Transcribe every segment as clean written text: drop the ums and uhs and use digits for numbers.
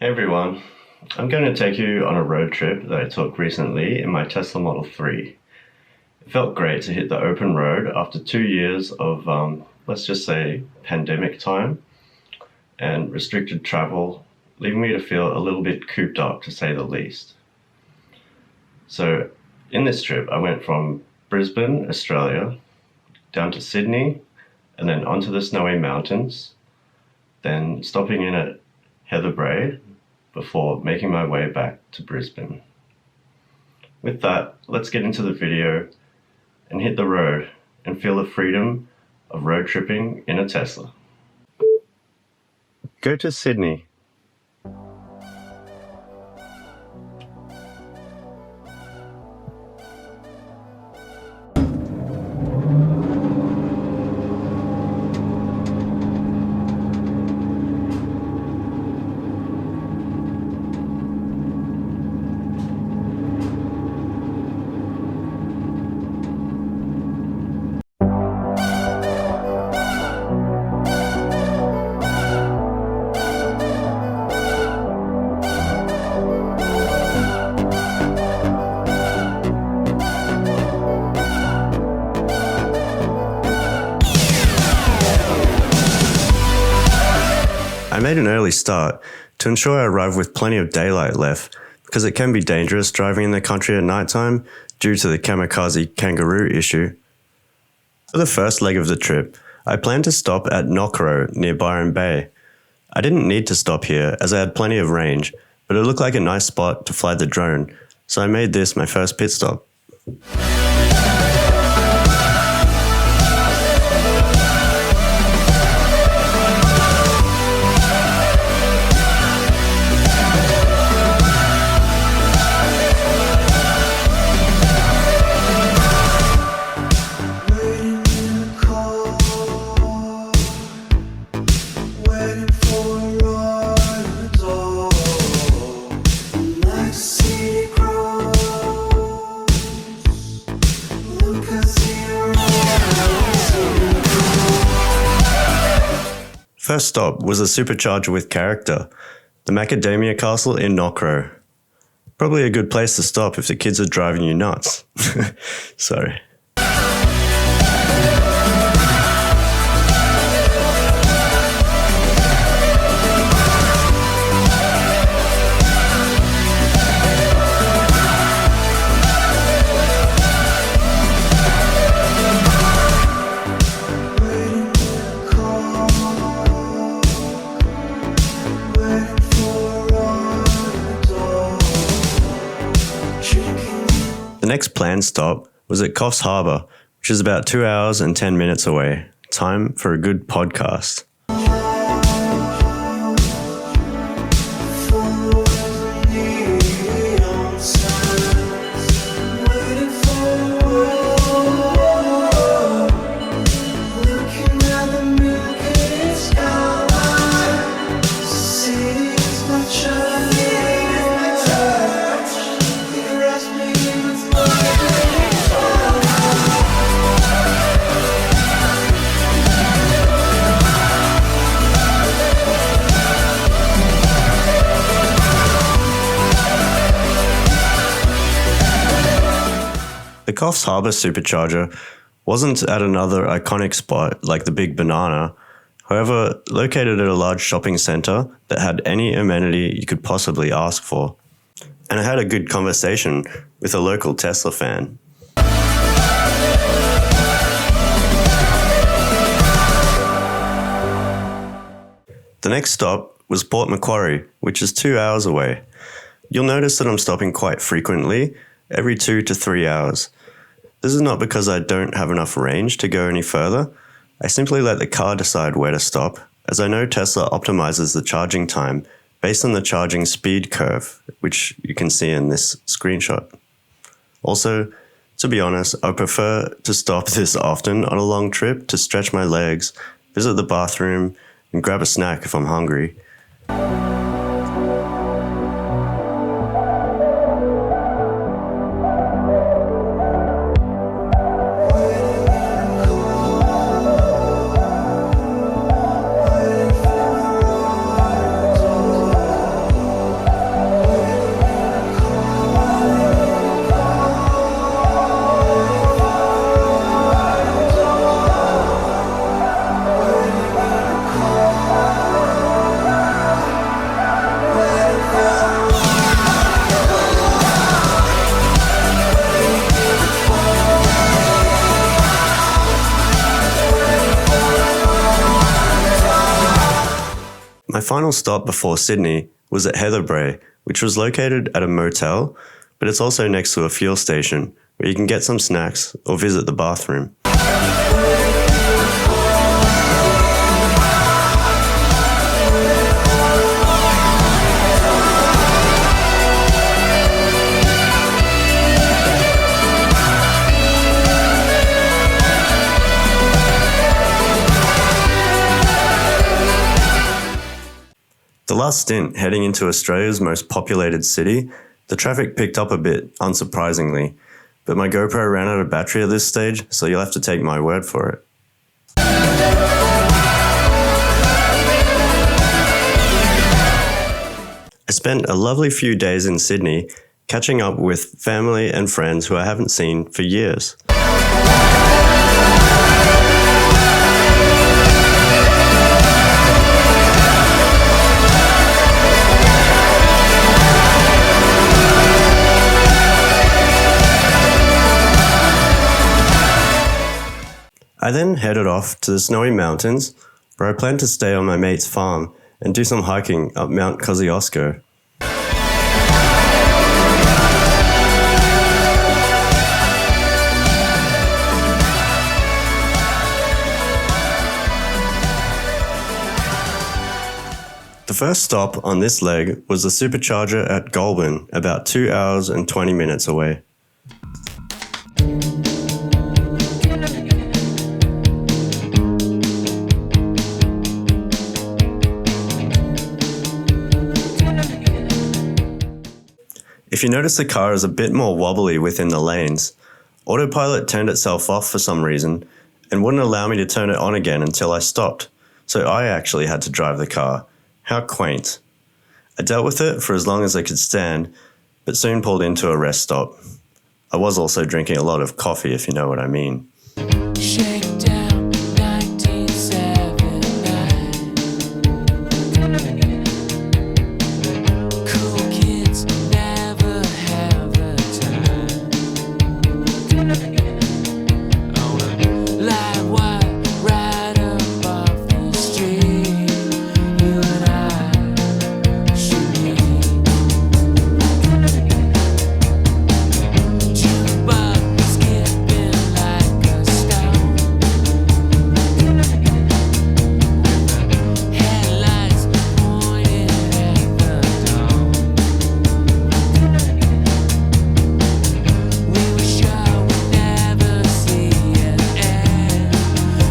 Hey everyone, I'm going to take you on a road trip that I took recently in my Tesla Model 3. It felt great to hit the open road after 2 years of, let's just say, pandemic time and restricted travel, leaving me to feel a little bit cooped up to say the least. So in this trip, I went from Brisbane, Australia, down to Sydney, and then onto the Snowy Mountains, then stopping in at Heather Brae before making my way back to Brisbane. With that, let's get into the video and hit the road and feel the freedom of road tripping in a Tesla. Go to Sydney. I made an early start to ensure I arrived with plenty of daylight left, because it can be dangerous driving in the country at nighttime due to the kamikaze kangaroo issue. For the first leg of the trip, I planned to stop at Knockrow near Byron Bay. I didn't need to stop here as I had plenty of range, but it looked like a nice spot to fly the drone, so I made this my first pit stop. First stop was a supercharger with character, the Macadamia Castle in Knockrow. Probably a good place to stop if the kids are driving you nuts. Sorry. The next planned stop was at Coffs Harbour, which is about 2 hours and 10 minutes away. Time for a good podcast. The Coffs Harbour supercharger wasn't at another iconic spot like the Big Banana, however, located at a large shopping centre that had any amenity you could possibly ask for. And I had a good conversation with a local Tesla fan. The next stop was Port Macquarie, which is 2 hours away. You'll notice that I'm stopping quite frequently, every 2 to 3 hours. This is not because I don't have enough range to go any further. I simply let the car decide where to stop, as I know Tesla optimizes the charging time based on the charging speed curve, which you can see in this screenshot. Also, to be honest, I prefer to stop this often on a long trip to stretch my legs, visit the bathroom, and grab a snack if I'm hungry. My final stop before Sydney was at Heatherbrae, which was located at a motel, but it's also next to a fuel station where you can get some snacks or visit the bathroom. The last stint heading into Australia's most populated city, the traffic picked up a bit, unsurprisingly, but my GoPro ran out of battery at this stage, so you'll have to take my word for it. I spent a lovely few days in Sydney catching up with family and friends who I haven't seen for years. I then headed off to the Snowy Mountains, where I planned to stay on my mate's farm and do some hiking up Mount Kosciuszko. The first stop on this leg was the supercharger at Goulburn, about 2 hours and 20 minutes away. If you notice the car is a bit more wobbly within the lanes, autopilot turned itself off for some reason and wouldn't allow me to turn it on again until I stopped, so I actually had to drive the car. How quaint. I dealt with it for as long as I could stand, but soon pulled into a rest stop. I was also drinking a lot of coffee, if you know what I mean. Shakedown 1979. Cool kids never have a time. On a live wire right up off the street, you and I should meet. Jukebox skipping like a stone, headlights pointed at the dawn. We were sure we'd never see an end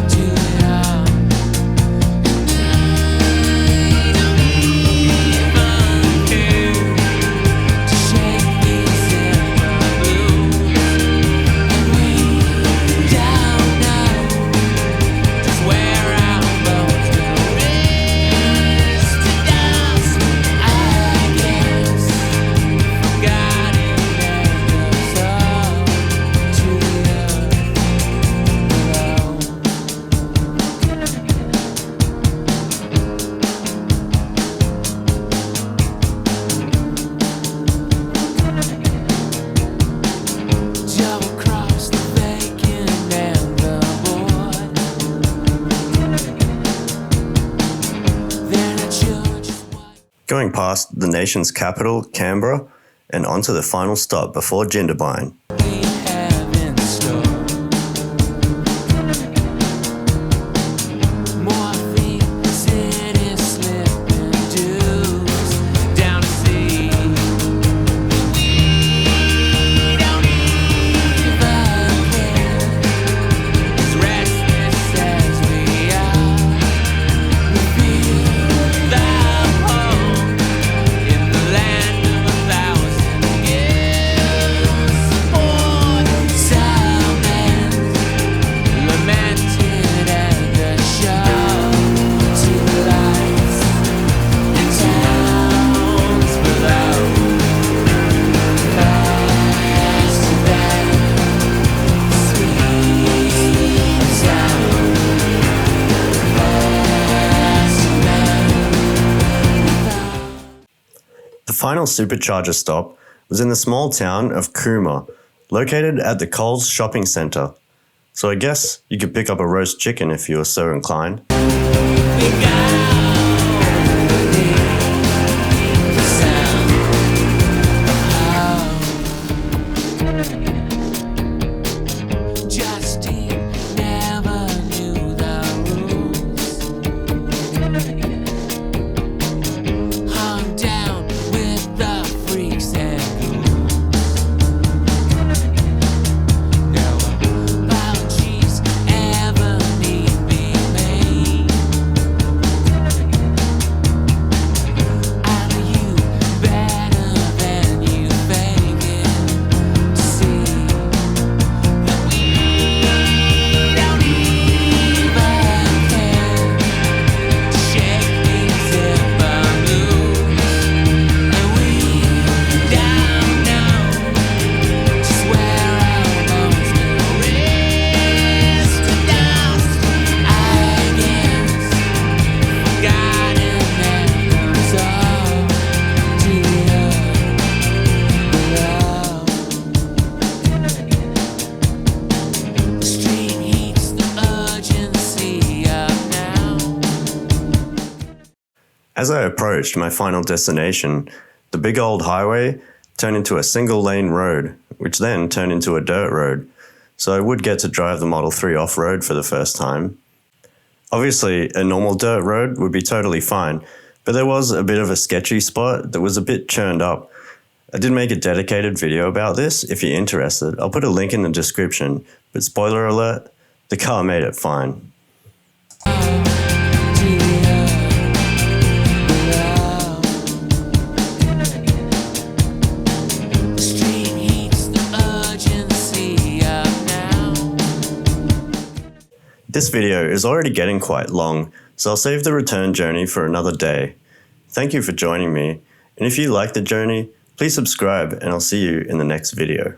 to it all. To shake these silver blues, and we don't know just where our boats will race to dust. I guess forgotten echoes all to the earth double cross the bacon and the board. Then I just Going past the nation's capital, Canberra, and onto the final stop before Jindabyne. we have in store. Morphine city slipping dues down to sea. We don't even care, as restless as we are. We feel the hope in the land of 1,000 years. Poor salmon lamented at the show to the lights and towns below. Fast to that sweet sound. Fast to that. The final supercharger stop was in the small town of Cooma, located at the Coles shopping centre. So I guess you could pick up a roast chicken if you were so inclined. We go As I approached my final destination, the big old highway turned into a single-lane road, which then turned into a dirt road, so I would get to drive the Model 3 off-road for the first time. Obviously, a normal dirt road would be totally fine, but there was a bit of a sketchy spot that was a bit churned up. I did make a dedicated video about this if you're interested. I'll put a link in the description, but spoiler alert, the car made it fine. This video is already getting quite long, so I'll save the return journey for another day. Thank you for joining me, and if you like the journey, please subscribe and I'll see you in the next video.